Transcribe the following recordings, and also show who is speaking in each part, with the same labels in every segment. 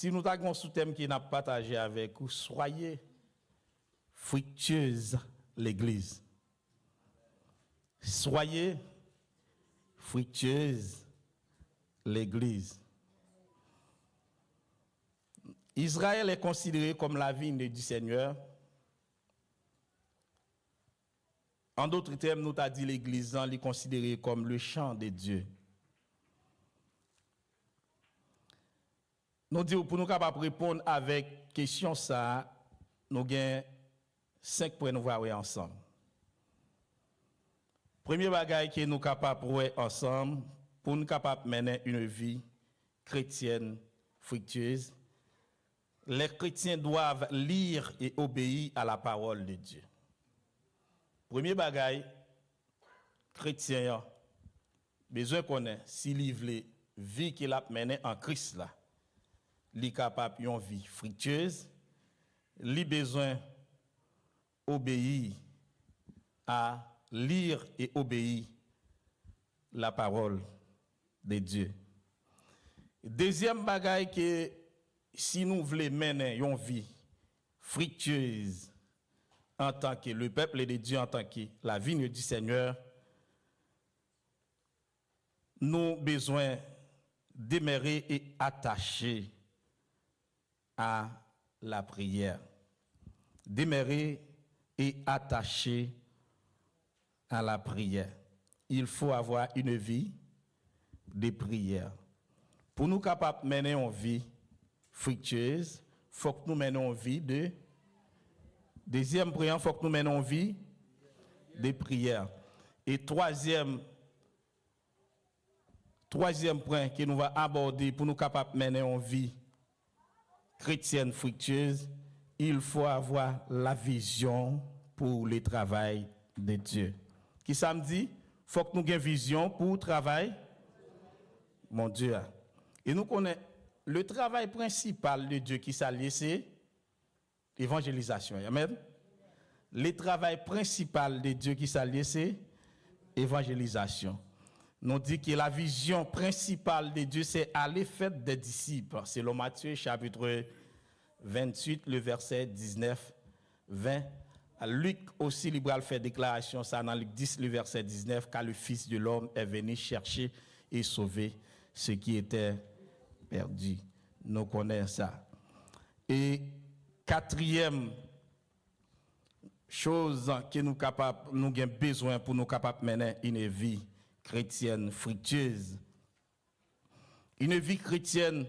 Speaker 1: Si nous avons un sous-thème qui n'a partagé avec vous, soyez fructueuse l'Église. Soyez fructueuse l'Église. Israël est considéré comme la vigne du Seigneur. En d'autres termes, nous avons dit l'Église, elle est considérée comme le champ de Dieu. Nous disons, pour nous capables de répondre avec question ça, nous avons 5 points nous voir ensemble. Premier bagage que nous capables de voir ensemble, pour nous capables de mener une vie chrétienne fructueuse, les chrétiens doivent lire et obéir à la parole de Dieu. Premier bagage, chrétien, besoin qu'on ait, s'il veut vie qu'il a menée en Christ là, li capable une vie fructueuse, li besoin obéir à lire et obéir la parole de Dieu. Deuxième bagaille que si nous voulons mener une vie fructueuse en tant que le peuple de Dieu, en tant que la vigne du Seigneur, nous avons besoin demeurer et attacher à la prière. Demeurer et attacher à la prière. Il faut avoir une vie de prière. Pour nous capables de mener une vie fructueuse, il faut que nous menions une vie de... Deuxième prière, il faut que nous menions une vie de prière. Et troisième point que nous allons aborder pour nous capables de mener une vie chrétienne fructueuse, il faut avoir la vision pour le travail de Dieu. Qui ça me dit? Il faut que nous ayons une vision pour le travail. Mon Dieu. Et nous connaissons le travail principal de Dieu qui s'allie, c'est l'évangélisation. Amen. Le travail principal de Dieu qui s'allie, c'est l'évangélisation. Nous dit que la vision principale de Dieu, c'est aller faire des disciples. C'est le Matthieu chapitre 28, le verset 19, 20. Luc aussi, libéral fait déclaration, ça dans Luc 10, le verset 19, car le Fils de l'homme est venu chercher et sauver ce qui était perdu. Nous connaissons ça. Et quatrième chose que nous avons besoin pour nous capables de mener une vie chrétienne fructueuse. Une vie chrétienne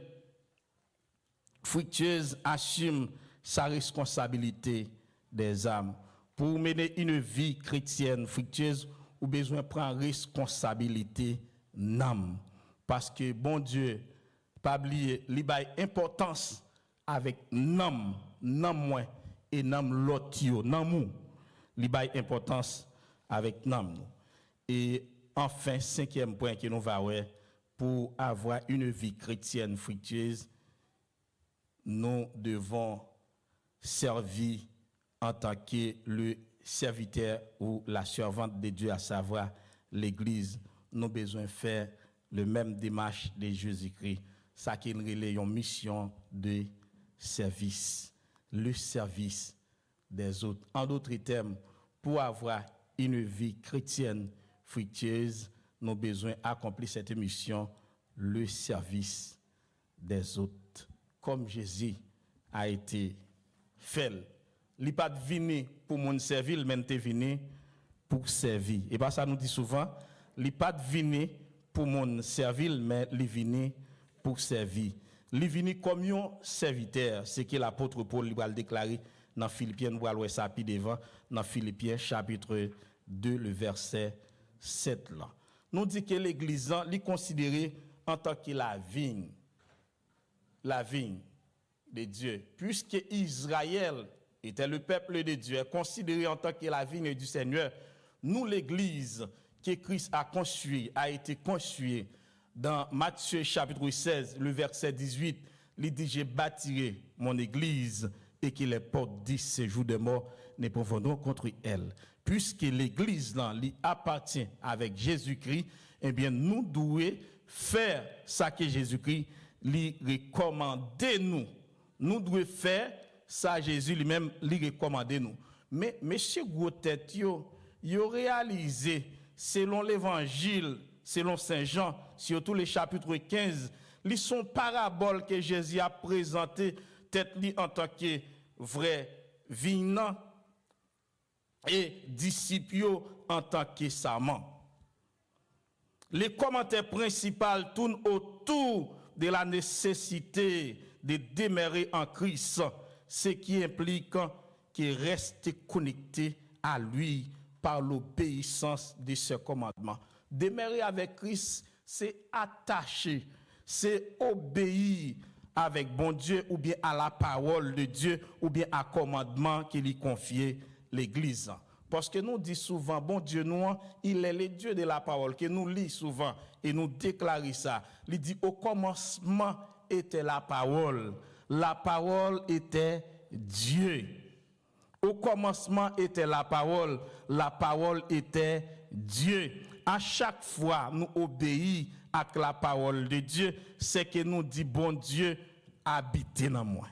Speaker 1: fructueuse assume sa responsabilité des âmes. Pour mener une vie chrétienne fructueuse, vous avez besoin de prendre responsabilité d'âme. Parce que bon Dieu, pas oublier, il a importance avec l'âme, moins et l'âme l'autre, l'âme. Il a importance avec l'âme. Et enfin, cinquième point que nous va voir, pour avoir une vie chrétienne fructueuse, nous devons servir en tant que le serviteur ou la servante de Dieu, à savoir l'Église. Nous avons besoin de faire le même démarche de Jésus-Christ. Ça qui est une mission de service, le service des autres. En d'autres termes, pour avoir une vie chrétienne fructueuse, nous avons besoin d'accomplir cette mission, le service des autres. Comme Jésus a été fait. Il n'est pas venu pour mon servir, mais il est venu pour servir. Et pas ça nous dit souvent, il n'est pas venu pour mon servir, mais il est venu pour servir. Il est venu comme un serviteur, ce que l'apôtre Paul a déclaré dans Philippiens, nous allons ça plus devant, dans Philippiens chapitre 2, le verset 7 là. Nous dit que l'Église est considérée en tant que la vigne de Dieu, puisque Israël était le peuple de Dieu, considéré en tant que la vigne du Seigneur. Nous, l'Église que Christ a construite, a été construite dans Matthieu chapitre 16, le verset 18, il dit, j'ai bâti mon Église et que les portes du séjour de mort ne pourront contre elle. Puisque l'Église là, lui appartient avec Jésus-Christ, eh bien, nous devons faire ça que Jésus-Christ lui recommander nous. Nous devons faire ça, Jésus lui-même lui recommander nous. Mais monsieur Gros-tête, yo réalisé, selon l'évangile, selon Saint Jean, surtout le chapitre 15, ils sont paraboles que Jésus a présenté tête li en tant que vrai vignant et disciple en tant que serment. Les commentaires principaux tournent autour de la nécessité de demeurer en Christ, ce qui implique qu'il reste connecté à lui par l'obéissance de ses commandements. Demeurer avec Christ, c'est attacher, c'est obéir avec bon Dieu ou bien à la parole de Dieu ou bien à commandement qu'il lui confiait l'Église. Parce que nous disons souvent, bon Dieu, nous, il est le Dieu de la parole, que nous lisons souvent et nous déclarons ça. Il dit, au commencement était la parole était Dieu. Au commencement était la parole était Dieu. À chaque fois, nous obéissons à la parole de Dieu, c'est que nous dit bon Dieu, habitez dans moi.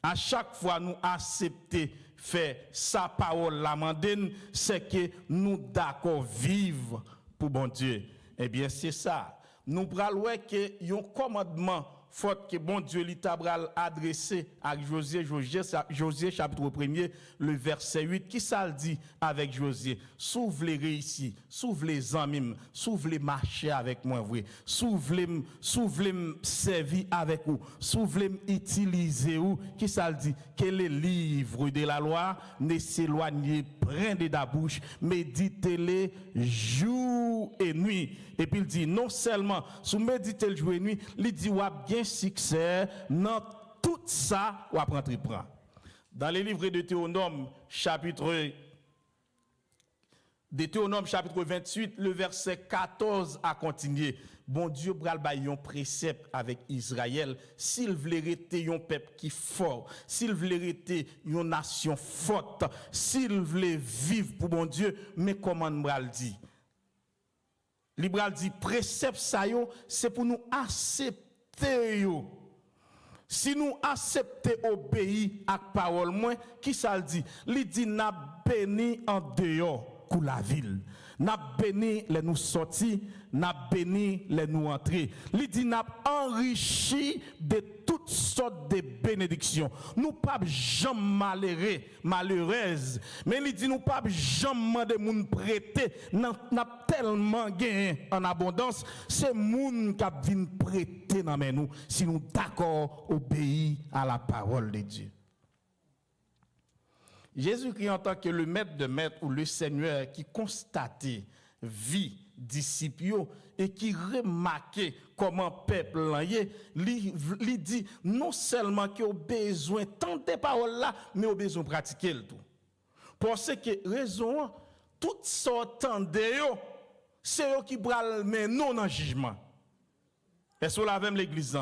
Speaker 1: À chaque fois, nous acceptons faire sa parole la mandine, c'est que nous d'accord vivre pour bon Dieu. Eh bien, c'est ça. Nous prenons que un commandement faute que bon Dieu l'Itabral adressé à Josué chapitre 1er, le verset 8, qui ça le dit avec Josué? S'ouvre les réussir, s'ouvre les amis, s'ouvre les marcher avec moi, vrai. S'ouvre les servir avec vous, s'ouvre les utiliser ou, qui ça le dit? Que les livres de la loi ne s'éloignent point de ta bouche, méditez-les jour et nuit. Et puis il dit, non seulement, sous méditer le jour et nuit, il dit, ou a bien succès dans tout ça, ou à prendre. Dans les livres de Deutéronome, chapitre 28, le verset 14 a continué. Bon Dieu pral ba yon précepte avec Israël, s'il voulait rester un peuple qui fort, s'il voulait rester une nation forte, s'il voulait vivre pour bon Dieu, mais comment m'bral dit? Libral dit précepte ça yo, c'est pour nous accepter yo. Si nous acceptons obéir à la parole moins, qui ça le dit? Il dit n'a béni en dehors pour la ville. N'a béni les nous sortir, n'a béni les nous entrer. Il dit n'a enrichi de toutes sortes de bénédictions. Nous pas jamais malheureuse, mais il dit nous pas jamais de moun prêter, n'a tellement gagné en abondance, c'est moun qui vient prêter dans nous si nous d'accord obéir à la parole de Dieu. Jésus-Christ en tant que le maître de maître ou le Seigneur qui constatait vie disciples et qui remarquait comment peuple lui dit non seulement qu'il a besoin tant de paroles là, mais il a besoin de pratiquer le tout. Parce que raison, toutes sortes de yo, c'est eux qui bral mais non dans le jugement. Est-ce que vous avez l'église?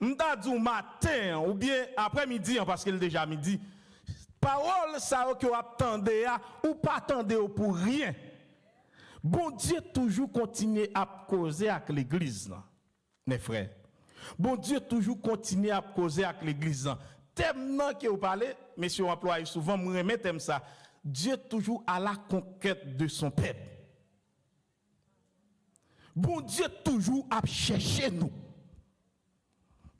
Speaker 1: M'ta dit matin ou bien après-midi parce qu'il est déjà midi. Parole ça que vous attendez ou pas attendez pour rien. Bon Dieu toujours continue à causer avec l'église, mes frères. Bon Dieu toujours continue à causer avec l'église. Thème que vous parlez, messieurs employés souvent, me remet thème ça. Dieu toujours à la conquête de son peuple. Bon Dieu toujours à chercher nous.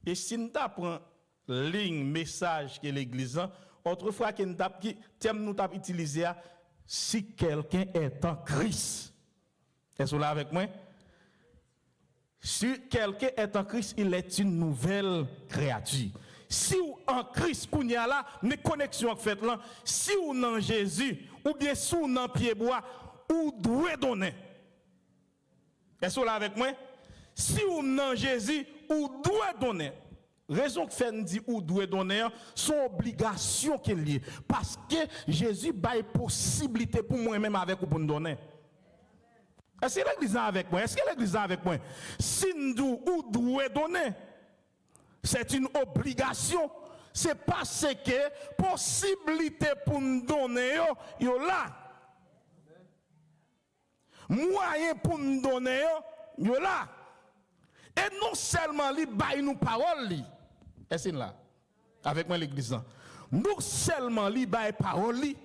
Speaker 1: Et si nous apprenons ligne message que l'église, autrefois que nous avons utilisé, si quelqu'un est en Christ. Est-ce que vous avec moi? Si quelqu'un est en Christ, il est une nouvelle créature. Si vous en Christ, vous avez là, mes connexions faites là, si vous en Jésus, ou bien si vous en pied-bois, vous devez donner. Est-ce que vous avec moi? Si vous en Jésus, vous devez donner. Raison que fait nous dit ou doit donner son obligation qu'il y parce que Jésus a possibilité pour moi-même avec ou pour nous donner. Est-ce que l'église est avec moi? Est-ce que l'église est avec moi? Si nous ou doit donner, c'est une obligation. C'est parce que possibilité pour nous donner yo là. Moyen pour nous donner yo là. Et non seulement li bail nous parole li. Est-ce là avec moi l'église là. Non seulement li bail parole li,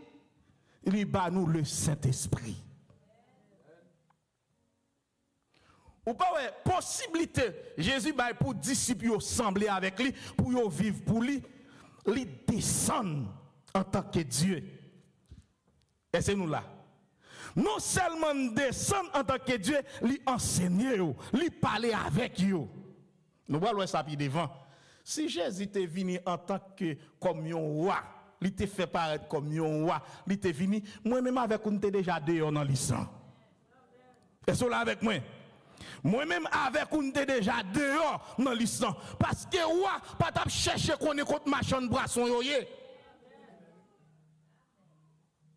Speaker 1: il bat nous le Saint-Esprit. Ou pas ouais, possibilité Jésus bail pour disciples sembler avec lui pour yo vivre pour lui, lui descend en tant que Dieu. Et c'est nous là. Non seulement descend en tant que Dieu, lui enseigner, lui parler avec vous. Nous voyons ça puis devant. Si Jésus était venu en tant que comme un roi, il était fait paraître comme un roi, il était venu, moi-même avec vous, j'étais déjà dehors dans l'islam. Est-ce que là avec moi? Moi-même avec vous, j'étais déjà dehors dans l'islam. Parce que roi, pas t'a chercher qu'on est contre machin de brasson yoye.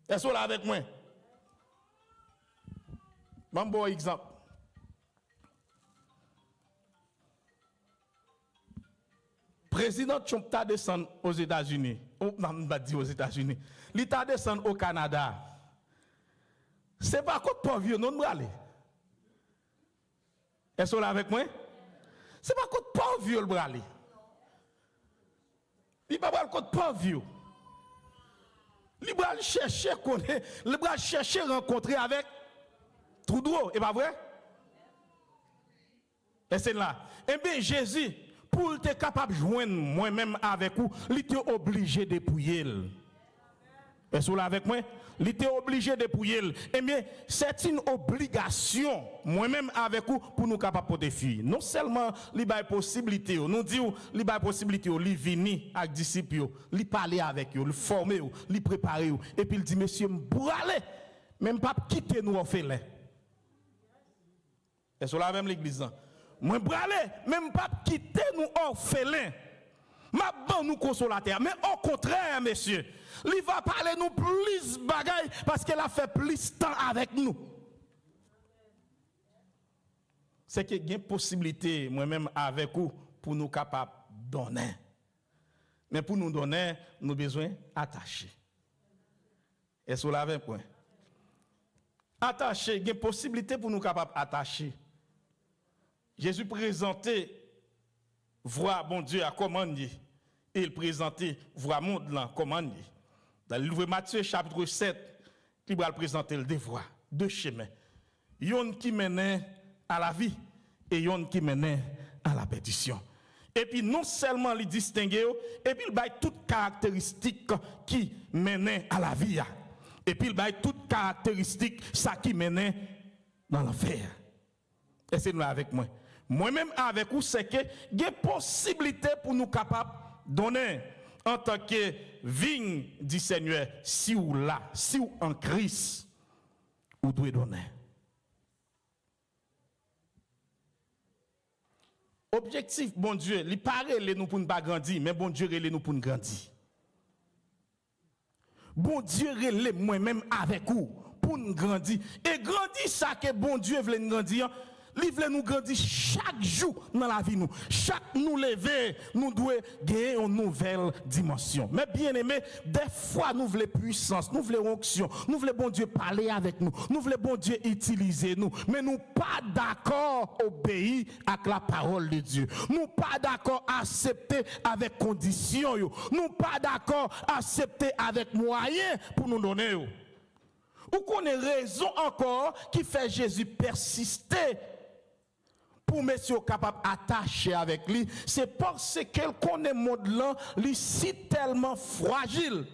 Speaker 1: Est-ce que là avec moi? Un bon exemple. Président Trump t'a descendu aux États-Unis. Non, pas dire aux États-Unis. Il t'a descendu au Canada. C'est pas contre pauvre, non, nous aller. Est-ce que là avec moi? C'est pas contre pauvre, le aller. Il pas contre pauvre. Il va chercher connaître, il va chercher rencontrer avec Trudeau, et pas vrai? Et c'est là. Eh bien, Jésus, pour être capable de joindre moi-même avec vous, il était obligé de dépouiller. Est-ce que vous avec moi? Il était obligé de dépouiller. Eh bien, c'est une obligation, moi-même avec vous, pour nous capables de faire. Non seulement il y a possibilité, nous disons, il y a possibilité, il venir avec les disciples, il parler avec eux, il former, il préparer, et puis il dit, monsieur, pour aller, même pas quitter nous orphelins. Est-ce que là même l'église? Moi, aller, même pas quitter nous orphelins. Ma bonne nous consolateur. Mais au contraire, monsieur, il va parler nous plus bagaille parce qu'elle a fait plus de temps avec nous. C'est qu'il y a une possibilité, moi-même, avec vous, pour nous capables de donner. Mais pour nous donner, nous avons besoin d'attacher. Est-ce que vous l'avez point? Attacher, il y a une possibilité pour nous capables d'attacher. Jésus présentait voir bon Dieu à commander et il présentait voir monde là commander. Dans le livre de Matthieu chapitre 7, il va présenter le devoir, deux chemins. Yon qui menait à la vie et yon qui menait à la perdition. Et puis non seulement il distingue, et puis il va toutes caractéristiques qui menaient à la vie. Et puis il va toutes caractéristiques ça qui menait dans l'enfer. Et c'est nous avec moi. Moi-même avec vous, c'est que il y a possibilité pour nous capables de donner en tant que vigne du Seigneur, si ou là, si ou en Christ, vous devez donner. Objectif, bon Dieu, il paraît nous pour ne pas grandir, mais bon Dieu, il nous pour nous grandir. Bon Dieu, il moi-même avec vous pour nous grandir. Et grandir ça que bon Dieu veut nous grandir. Il veut nous grandir chaque jour dans la vie. Chaque nous lever, nous devons gagner une nouvelle dimension. Mais bien aimé, des fois nous voulons puissance, nous voulons onction, nous voulons bon Dieu parler avec nous, nous voulons bon Dieu utiliser nous. Mais nous pas d'accord obéir à la parole de Dieu. Nous pas d'accord accepter avec conditions. Nous pas d'accord accepter avec moyens pour nous donner. Ou qu'on ait raison encore qui fait Jésus persister pour messieurs capables d'attacher avec lui, c'est parce qu'elle connaît le monde là, lui si tellement fragile.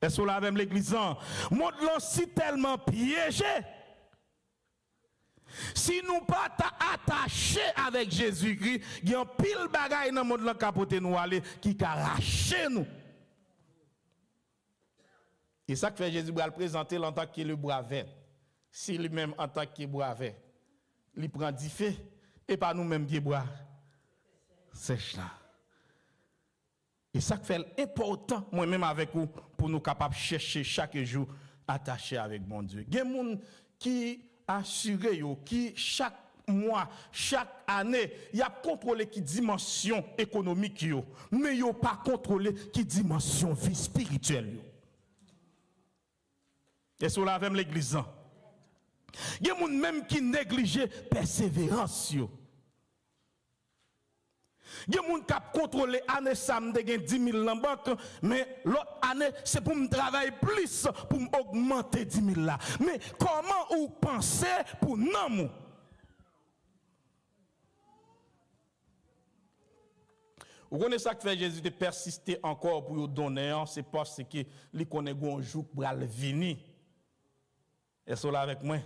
Speaker 1: Est-ce que là même l'église, le monde là si tellement piégé. Si nous pas attachés avec Jésus-Christ, il y a un pile bagaille dans le monde là capoter nous aller qui arrache nous. Et ça que fait Jésus va le présenter en tant que le bravet. Si lui-même en tant que bravet, il prend du feu et pas nous-mêmes qui boire. C'est ça. Et ça que fait important, moi-même avec vous, pour nous capables de chercher chaque jour attaché avec mon Dieu. Il y a des gens qui assurent, qui chaque mois, chaque année, il y a contrôlé qui dimension économique, mais il n'y a pas contrôlé qui dimension vie spirituelle. Et sur la même l'église. Il y a des gens même qui négligent persévérance. Il y a des gens qui contrôlent l'année, ça me gagne 10 000 dans la banque, mais l'autre année, c'est pour me travailler plus, pour augmenter 10 000 là. Mais comment vous pensez pour nous? Vous connaissez ça que fait Jésus de persister encore pour vous donner, c'est parce qu'il connaît un jour pour aller venir. Et cela avec moi,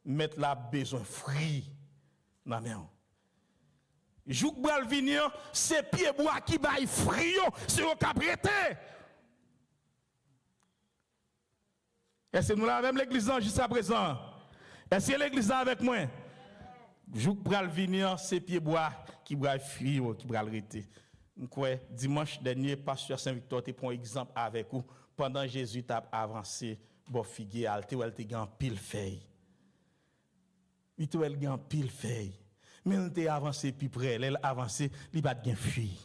Speaker 1: mettre la besoin free dans la main. Jouk bral venir, c'est pieds bois qui baille frio, c'est au caprété. Est-ce que nous l'avons l'église jusqu'à présent? Est-ce que l'église avec moi? Jouk bral venir, c'est pieds bois qui baille frio, qui bral rete. Dimanche dernier, pasteur Saint-Victor te prend exemple avec vous pendant Jésus t'a avancé, bon figuier alte ou elle te gan pile feuille. Il te gan pile feuille. Mais elle t'a avancé plus près, elle avancé, il pas de fui.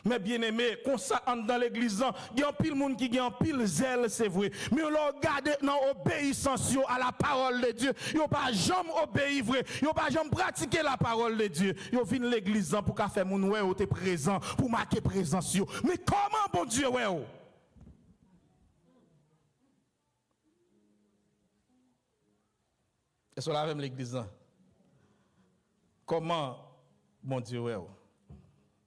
Speaker 1: Mais bien aimé, comme ça dans l'église, il y a pile monde qui a pile zèle, c'est vrai. Mais on regarde dans obéissance à la parole de Dieu. Ils n'ont pas jamais obéi vrai. Ils n'ont pas jamais pratiqué la parole de Dieu. Ils viennent l'église pour faire mon ouais ou t'es présent, pour marquer présence. Mais comment bon Dieu ouais? Est-ce que là même l'église? Comment bon Dieu ouais?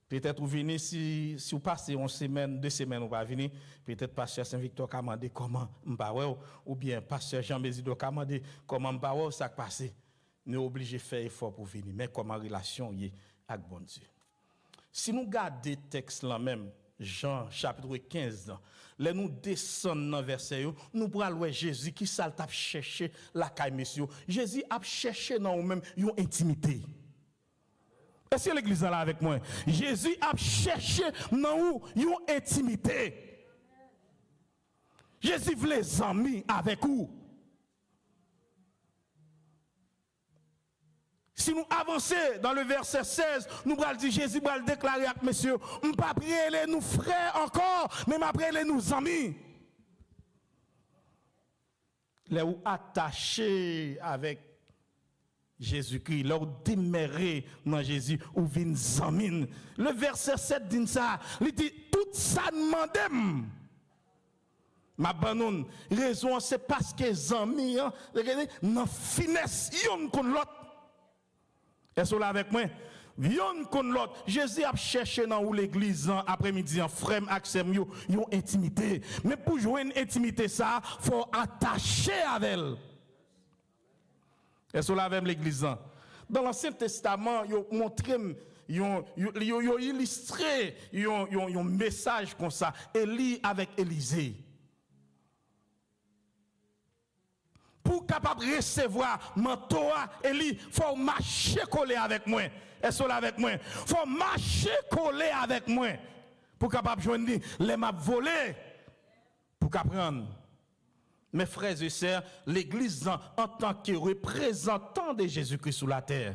Speaker 1: Peut-être vous venez si vous passez une semaine, 2 semaines, vous va venir. Peut-être pasteur Saint-Victor a demandé comment m'baoué ou bien pasteur Jean Bézido a demandé comment m'baoué ça passe. Nous obligés de faire effort pour venir. Mais comment relation y est avec bon Dieu. Si nous gardons le texte là même, Jean chapitre 15, là nous descendons dans verset, nous pourrons voir Jésus qui s'est cherché la caille messieurs. Jésus a cherché dans nous-mêmes une intimité. Est-ce que l'église est là avec moi? Jésus a cherché dans nous une intimité. Jésus voulait les amis avec vous. Si nous avançons dans le verset 16, nous allons dire Jésus va le déclarer à messieurs, on ne peut pas prier nous frères encore, mais après nous amis. Les ou attachés avec Jésus-Christ, leur déméré dans Jésus, ou vin zamine. Le verset 7 dit ça, il dit tout ça demande. Ma bonne raison, c'est parce que les amis, dans finesse, yon kon l'autre. Est-ce que là avec moi? Yon kon l'autre. Jésus a cherché dans l'église après-midi en frère accès yon intimité. Mais pour jouer une intimité ça, faut attacher avec elle. Est-ce que là avec l'église? Dans l'Ancien Testament, yon montré yon illustré yon message comme ça. Élie avec Élisée. Pour capable recevoir mentor, Élie, faut marcher collé avec moi. Est-ce que là avec moi? Faut marcher collé avec moi. Pour capable joindre les m'a volé. Pour qu'apprendre. Mes frères et sœurs, l'église en tant que représentant de Jésus-Christ sur la terre.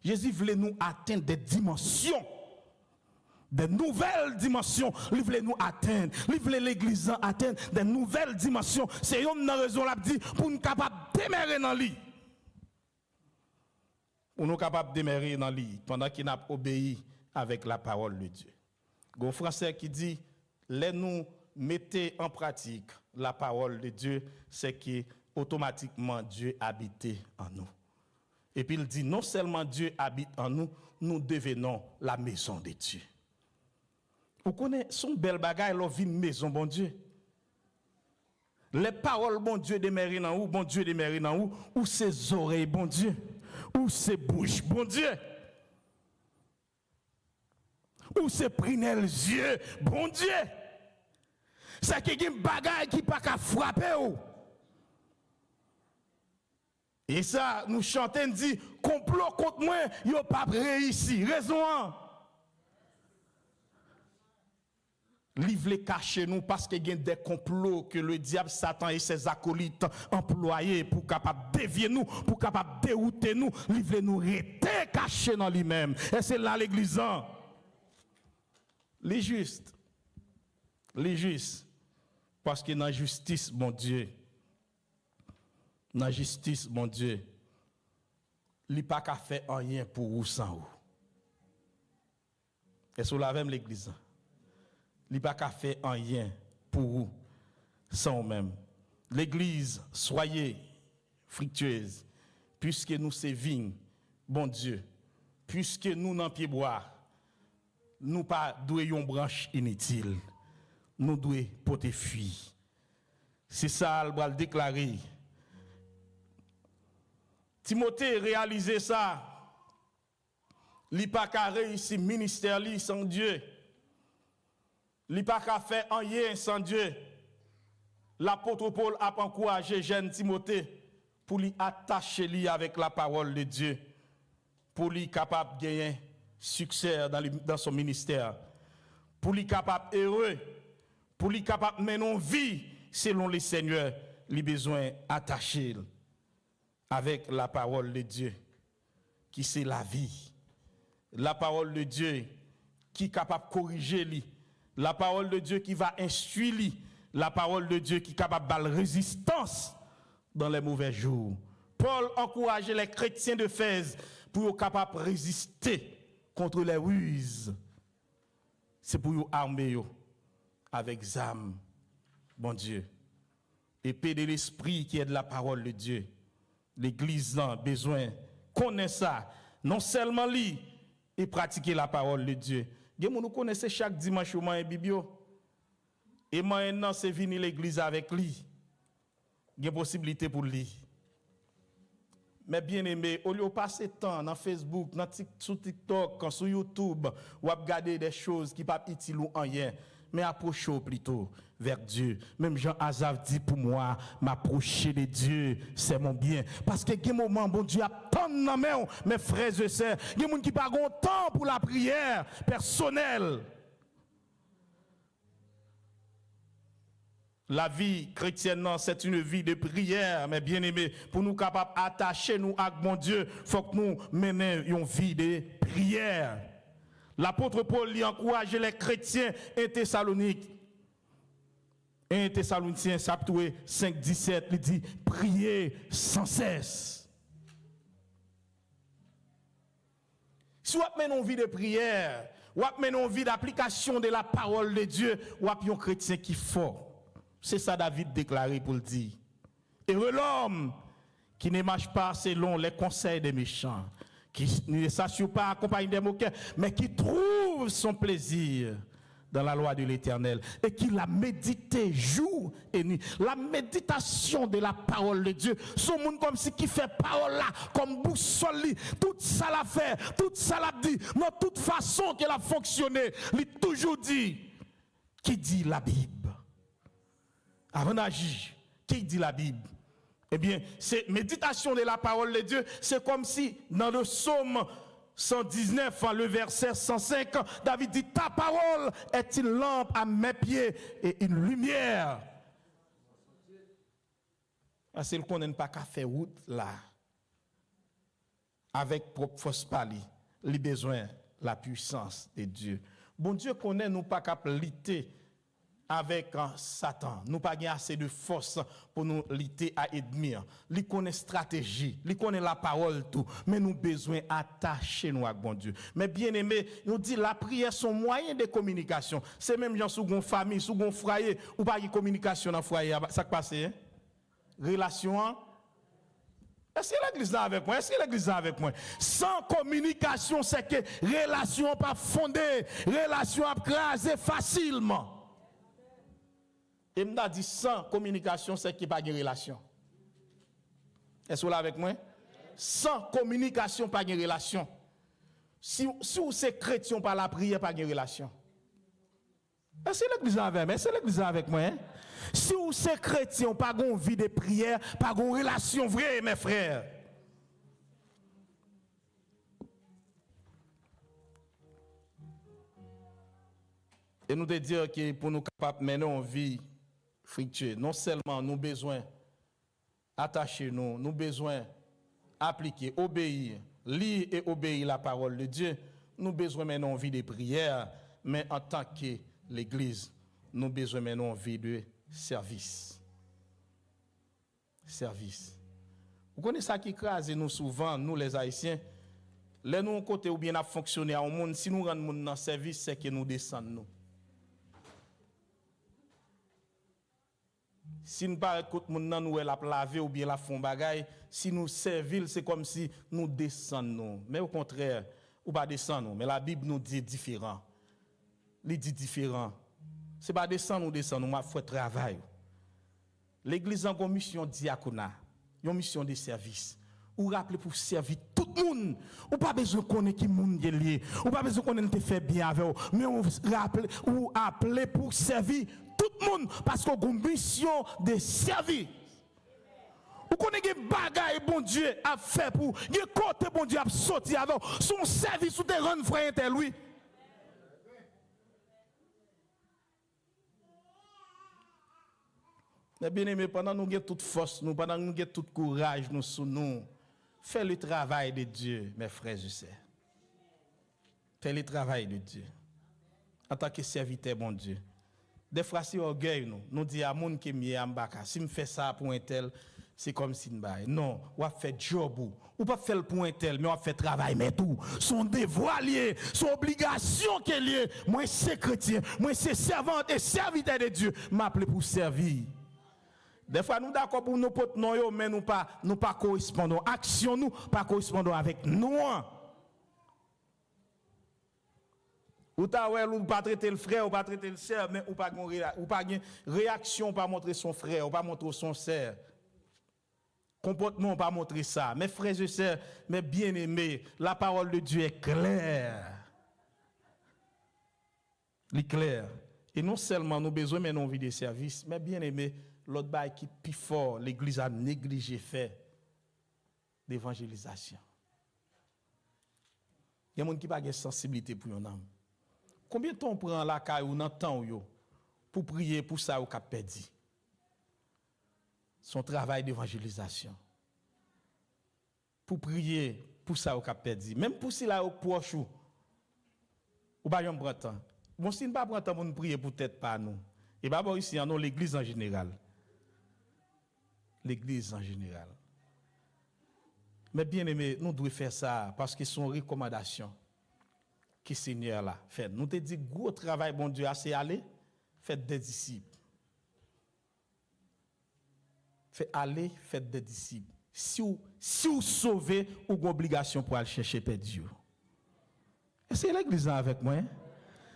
Speaker 1: Jésus voulait nous atteindre des dimensions. Des nouvelles dimensions, il voulait nous atteindre, il voulait l'église atteindre des nouvelles dimensions. C'est une raison là dit pour nous capables de démarrer dans lui. Pour nous capables de démarrer dans lui pendant qu'il n'a obéi avec la parole de Dieu. Un français qui dit les nous mettez en pratique la parole de Dieu, c'est que automatiquement Dieu habite en nous. Et puis il dit non seulement Dieu habite en nous, nous devenons la maison de Dieu. Vous connaissez son bel bagage, leur vie maison, bon Dieu. Les paroles, bon Dieu, demeurent dans où, bon Dieu, demeurent dans où, ou ses oreilles, bon Dieu, ou ses bouches, bon Dieu, ou ses prunelles yeux, bon Dieu. C'est qu'il y a un bagage qui pas qu'à frapper. Et ça, nous chantons, dit, complot contre moi, il n'a pas réussi. Raison. Livre les cacher nous parce qu'il y a des complots que le diable, Satan et ses acolytes employés pour capable dévier nous, pour capable dérouter nous, livre nous rester cachés dans lui-même. Et c'est là l'église. Les justes. Parce que dans la justice, mon Dieu, dans la justice, mon Dieu, li pas qu'à faire rien pour vous sans vous. Est-ce que vous l'avez l'église? Li pas qu'à faire rien pour vous sans vous-même. L'église, soyez fructueuse, puisque nous c'est vigne, bon Dieu, puisque nous n'en pied bois, nous pas doué une branche inutile, nous devons porter fuir. C'est ça, elle va le déclarer. Timothée réalisé ça. Il n'a pas qu'à réussir ministère sans Dieu. Il n'a pas qu'à faire rien sans Dieu. L'apôtre Paul a encouragé jeune Timothée pour lui attacher lui avec la parole de Dieu, pour lui capable de gagner succès dans son ministère, pour lui capable heureux, pour lui capable de mener une vie selon le Seigneur, il a besoin d'attacher avec la parole de Dieu, qui c'est la vie. La parole de Dieu qui est capable de corriger lui, la parole de Dieu qui va instruire lui, la parole de Dieu qui est capable de résistance dans les mauvais jours. Paul encourageait les chrétiens de d'Éphèse pour être capables de résister contre les ruses. C'est pour vous armer avec âme, bon Dieu. Épée de l'esprit qui est de la parole de Dieu. L'église a besoin de connaître ça, non seulement lire et pratiquer la parole de Dieu. Nous connaissons chaque dimanche au moins Bibio. Et maintenant, c'est venir l'église avec lui. Il y a possibilité pour lui. Mais bien aimé, au lieu de passer temps dans Facebook, sur TikTok, sur YouTube, ou regarder des choses qui ne sont pas utiles ou rien, mais approchez plutôt vers Dieu. Même Jean Azaf dit pour moi, m'approcher de Dieu, c'est mon bien. Parce que il y a un moment, bon Dieu, attend dans mes frères et sœurs. Il y a des gens qui n'ont pas temps pour la prière personnelle. La vie chrétienne, c'est une vie de prière, mais bien aimé, pour nous capables d'attacher nous à mon Dieu, il faut que nous menions une vie de prière. L'apôtre Paul lui encourage les chrétiens et Thessaloniques. 1 Thessaloniciens, chapitre 5, 17, il dit priez sans cesse. Si vous avez une vie de prière, vous avez une vie d'application de la parole de Dieu, vous avez un chrétien qui est fort. C'est ça David déclaré pour le dire. Heureux l'homme qui ne marche pas selon les conseils des méchants, qui ne s'assure pas accompagné des moqueurs, mais qui trouve son plaisir dans la loi de l'Éternel et qui l'a médité jour et nuit. La méditation de la parole de Dieu, son monde comme si qui fait parole là, comme boussole, tout ça l'a fait, tout ça l'a dit, dans toute façon qu'elle a fonctionné, il toujours dit, qui dit la Bible. Avant d'agir, qui dit la Bible? Eh bien, c'est méditation de la parole de Dieu, c'est comme si dans le psaume 119, le verset 105, David dit, ta parole est une lampe à mes pieds et une lumière. Parce qu'il ne connaît pas qu'à faire route là, avec propre force pali, il a besoin de la puissance de Dieu. Bon Dieu connaît nous pas qu'à lutter avec Satan. Nous pas assez de force pour nous lutter à ennemi. Lui connaît stratégie, lui connaît la parole tout, mais nous besoin attacher nous à bon Dieu. Mais bien aimé, nous dit la prière son moyen de communication. C'est même gens sous une famille, sous un foyer ou pas de communication dans foyer, ça qui passe hein? Relation. Est-ce que l'église est avec moi? Est-ce que l'église est avec moi? Sans communication, c'est que relation pas fondée, relation crasée facilement. Et m'a dit sans communication, c'est qu'il n'y a pas de relation. Est-ce que vous êtes avec moi? Sans communication, pas de relation. Si vous êtes chrétien par la prière, pas de relation. Est-ce que l'église est avec moi? Est-ce que l'église est avec moi? Hein? Si vous êtes chrétien, pas de vie de prière, pas de relation vraie, mes frères. Et nous te dire que pour nous capables de mener une vie fructueuse, non seulement nous besoin attacher nous besoin appliquer, obéir, lire et obéir la parole de Dieu, nous besoin mener une vie de prière, mais en tant que l'Église, nous besoin mener une vie de service. Service. Vous connaissez ça qui crase nous souvent, nous les Haïtiens. Là, nous, côté ou bien à fonctionner au monde, si nous rendons monde dans le service, c'est que nous descendons. Si nous pas écoute monde nous la laver ou bien la font bagaille, si nous servir, c'est comme si nous descendons. Mais au contraire, ou pas descendre, mais la Bible nous dit différent. Il dit différent. C'est pas descendre ou descendre, nous faut travail. L'église a une mission diaconat, une mission de service. Ou rappeler pour servir tout le monde. Ou pas besoin de connaître qui monde est lié. Ou pas besoin de connaître te fait bien avec vous. Mais on rappelle ou appeler pour servir tout le monde parce qu'on a une mission de servir. Ou connaissez des bagailles bon Dieu a fait pour des côté bon Dieu a sorti avec son service ou te rendre frère tel lui. Mais bien aimé, pendant que nous avons toute force, pendant que nous avons tout courage, nous sous nous, fais le travail de Dieu, mes frères et sœurs. Fais le travail de Dieu. En tant que serviteur, bon Dieu. Des fois, si orgueil, nous disons à mon qui est en bas, si je fais ça pour un tel, c'est comme si nous baille. Non, on va faire job ou pas faire pour un tel, mais on va faire travail, mais tout. Son devoir lié, son obligation qui est liée. Moi, c'est chrétien, moi, c'est servant et serviteur de Dieu. M'appeler pour servir. Des fois, nous d'accord pour nos potes, mais nous pas correspondons. Action nous pas correspondons avec nous. Ou pas traiter le frère, ou pas traiter le sœur, mais ou pas une réaction, pas montrer son frère, ou pas montrer son sœur. Comportement, pas montrer ça. Mes frères et sœurs, mes bien-aimés, la parole de Dieu est claire. Elle est claire. Et non seulement nous besoin mais non vie de service, mais bien-aimés, l'autre bail qui est plus fort, l'Église a négligé fait d'évangélisation. Il y a des gens qui n'ont pas de sensibilité pour un homme. Combien de temps on prend la caille ou dans le temps pour prier pour ça ou qu'a perdu? Son travail d'évangélisation. Pour prier pour ça ou qu'a perdu. Même pour si là au proche ou pas yon prend temps. Bon si ne pas prendre temps pour nous prier peut-être pas nous. Et pas ici en l'église en général. L'église en général. Mais bien aimé, nous devons faire ça parce que c'est une recommandation que le Seigneur là fait. Nous te dit gros travail bon Dieu assez aller, faites des disciples. Fait aller, faites des disciples. Si vous sauvez, vous avez une obligation pour aller chercher Père Dieu. C'est l'église avec moi. Hein?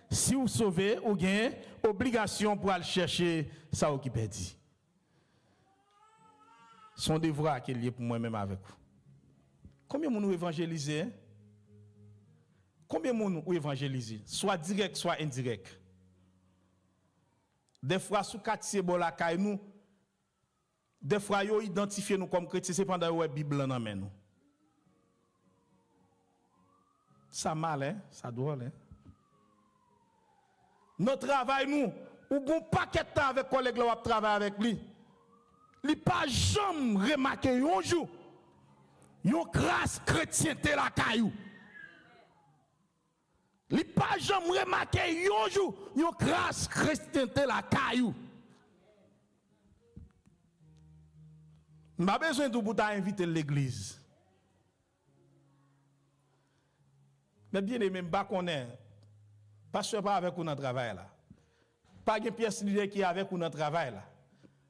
Speaker 1: Si vous sauvez, vous avez une obligation pour aller chercher ça qui perdu. Son devoir qui est lié pour moi-même avec vous. Combien de nous évangélisez? Combien de nous évangélisez? Soit direct, soit indirect. Des fois, sous quartier bolaka nous, des fois, ils identifient nous comme chrétiens, c'est pendant que la Bible dans main nous. Ça mal, hein? Ça drôle, hein? Notre travail, nous, ou bon paquet de temps avec collègue là, on travaille avec lui. Il pas jamais remarqué un jour. Yon grâce chrétienté la caillou. Il pas jamais remarqué un jour. Yon grâce chrétienté la caillou. Je n'ai pas besoin de vous inviter l'église. Mais bien aimé, je ne connais pas. Pasteur pas avec vous dans le travail là. Pas de pièce leader qui est avec vous dans le travail là.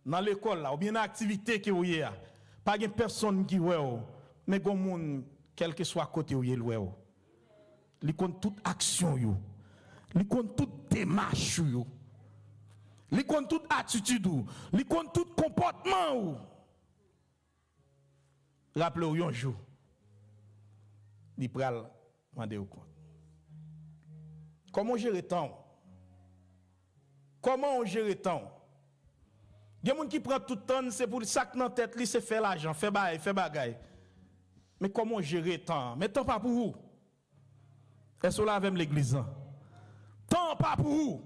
Speaker 1: Dans l'école là, ou bien dans l'activité qui est là. Pas de personne qui est mais gon moun quel que soit côté où il est. Il compte toute action yo. Il compte toute démarche yo. Il compte toute attitude yo. Il compte tout comportement yo. Rappelez-vous un jour. Il pral demander au compte. Comment gérer temps? Comment on gère le temps? Il y a des gens qui prennent tout le temps, c'est pour le sac dans la tête, c'est faire l'argent, faire bagaille. Mais comment gérer le temps? Mais temps pas pour vous. Est-ce que là avec l'église? Temps pas pour vous.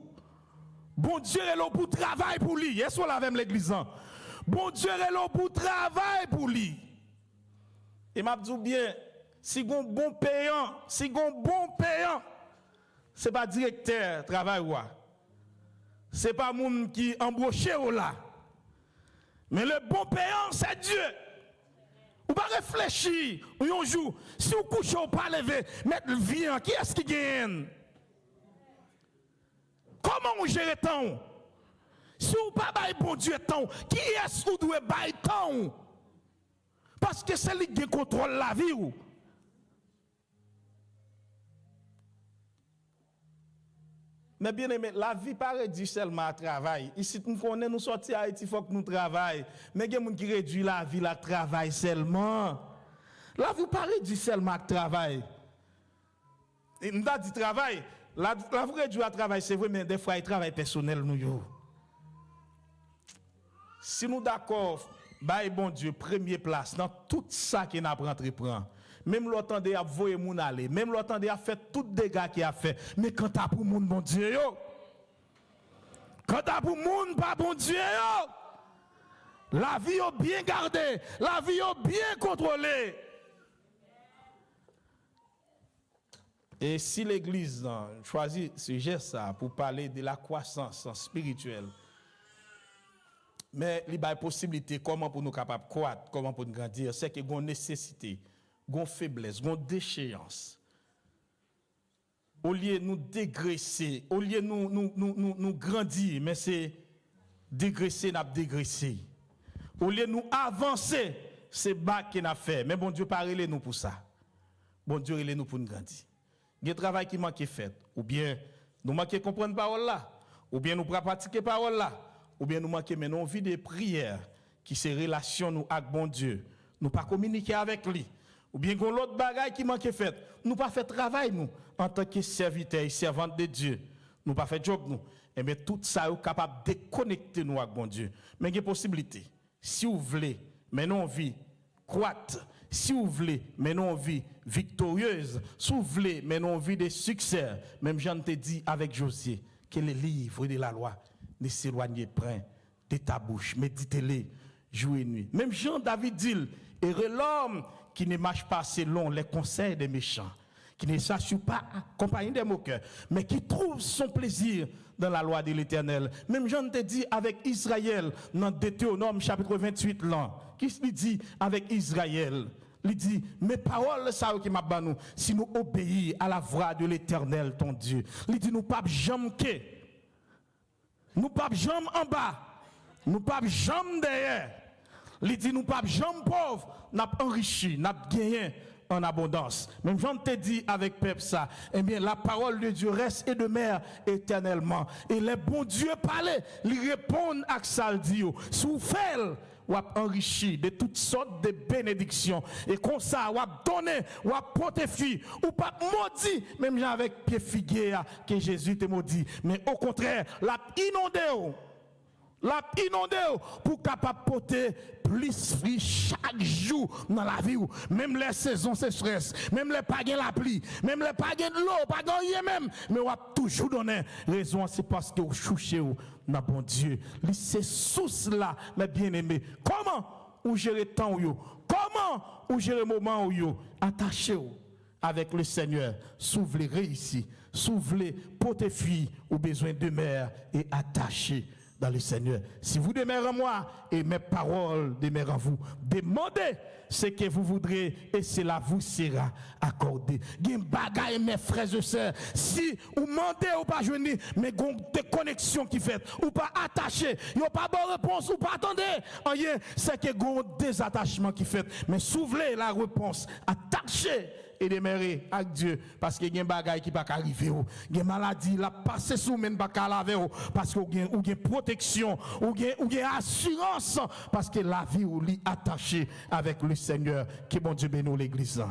Speaker 1: Bon Dieu est là pour travail pour lui. Est-ce que là avec l'église? Bon Dieu est là pour travail pour lui. Et m'a dit bien, si vous bon payant, c'est pas directeur travail ou c'est pas moun qui embauché ou là. Mais le bon payant c'est Dieu. Ou pas réfléchir, un jour, si vous couchez ou pas lever, mettre le vient, qui est-ce qui gagne? Comment on gère temps? Si vous pas bail bon Dieu temps, qui est-ce qui doit bail temps? Parce que c'est lui qui contrôle la vie. Mais bien aimé, la vie pas réduit seulement à travail. Ici, nous connaissons, nous sortir à Haïti, il faut que nous travaillions. Mais il y a des gens qui réduisent la vie à travail seulement. La vie pas réduit seulement à travail. Et nous avons dit travail. La vie réduit à travail, c'est vrai, mais des fois, il travail personnel. Nous. Si nous d'accord, bah, bon Dieu, première place dans tout ça qu'il a entreprendre. Même l'autre a voyé moun aller, même l'autre a fait tout dégâts qu'il a fait. Mais quand t'as pour moun bon Dieu yo, quand t'as pour moun pas bon Dieu yo, la vie est bien gardée, la vie est bien contrôlée. Et si l'Église choisit ce geste pour parler de la croissance spirituelle, mais il y a une possibilité, comment pour nous capables de croître, comment pour nous grandir, c'est qu'il y a une nécessité. Gon faiblesse, gon déchéance. Au lieu de nous dégraisser, au lieu de nous grandir, mais c'est dégraisser, n'a dégraisser. Au lieu de nous avancer, c'est bas qu'on a fait. Mais bon Dieu, parlez nous pour ça. Bon Dieu, il est nous pour nous grandir. Il y a un travail qui manque fait. Ou bien nous manquons comprendre parole là, ou bien nous pratiquer parole là, ou bien nous manquons mener une vie de prière qui se relation nous avec bon Dieu. Nous pas communiquer avec lui. Ou bien qu'on l'autre bagaille qui manque fait, nous pas fait travail nous en tant que serviteurs et servantes de Dieu. Nous pas fait job nous. Et bien tout ça est capable de déconnecter nous avec bon Dieu. Mais il y a possibilité. Si vous voulez, mais non vie croître. Si vous voulez, mais non vie victorieuse. Si vous voulez, mais non vie de succès. Même Jean te dit avec Josué que les livres de la loi ne s'éloignent point de ta bouche. Méditez-les jour et nuit. Même Jean David dit, et l'homme qui ne marche pas selon les conseils des méchants, qui ne s'assure pas accompagné des moqueurs, mais qui trouve son plaisir dans la loi de l'Éternel. Même Jean te dit avec Israël, dans Deutéronome chapitre 28, là, qui se dit avec Israël, il dit, mes paroles, ça qui m'a banni, si nous obéissons à la voix de l'Éternel, ton Dieu. Il dit, nous pas jamais nous pas jamais en bas, nous pas jamais derrière. Il dit, nous pas jamais pauvres, nous enrichi, nous gagné en abondance. Même Jean te dit avec Pep ça, eh bien la parole de Dieu reste et demeure éternellement. Et les bons dieux parlent, ils répondent à ça le dit. Si vous faites, vous enrichi de toutes sortes de bénédictions. Et comme ça, vous donné, vous protégé, ou pas maudit, même avec pied figuier que Jésus te maudit. Mais au contraire, la inondé. La inondé pour capable porter plus fruit chaque jour dans la vie. Même les saisons sécheresse, même les pas la pluie, même les pas de l'eau, pas rien même. Mais on va toujours donner raison, c'est parce que vous chouchez dans bon Dieu. C'est sous là, mes bien-aimés. Comment vous gérez le temps? Comment vous gérez le moment? Attachez avec le Seigneur. S'ouvrez réussir, s'ouvrez porter fruit ou besoin de mer et attachez dans le Seigneur. Si vous demeurez en moi et mes paroles demeurent en vous, demandez ce que vous voudrez et cela vous sera accordé. Gen bagay mes frères et sœurs, si vous demandez ou pas joindre, mais gon des connexions qui fait ou pas attaché, y a pas bonne réponse ou pas attendez, rien, c'est que gon désattachement qui fait, mais s'ouvrez la réponse, attachez et demeurer avec Dieu parce que y a des bagailles qui pas arriver il y a maladie la passer sous même pas laver parce que ou gain protection ou gain assurance parce que la vie ou li attachée avec le Seigneur. Que bon Dieu bénisse l'église.